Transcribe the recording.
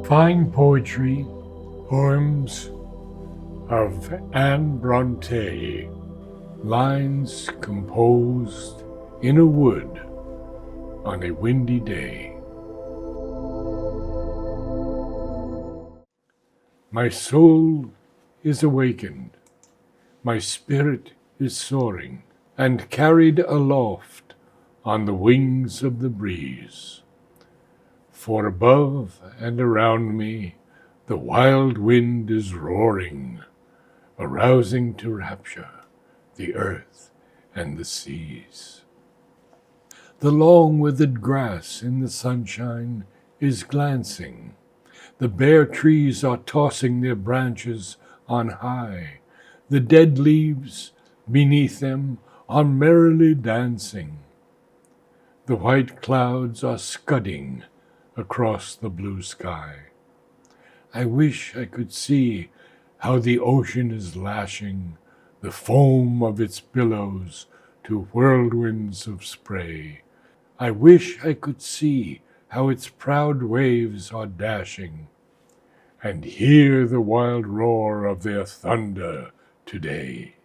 Fine poetry, poems of Bronte, lines composed in a wood on a windy day. My soul is awakened, my spirit is soaring, and carried aloft on the wings of the breeze. For above and around me the wild wind is roaring, arousing to rapture the earth and the seas. The long withered grass in the sunshine is glancing. The bare trees are tossing their branches on high. The dead leaves beneath them are merrily dancing. The white clouds are scudding across the blue sky. I wish I could see how the ocean is lashing the foam of its billows to whirlwinds of spray. I wish I could see how its proud waves are dashing, and hear the wild roar of their thunder today.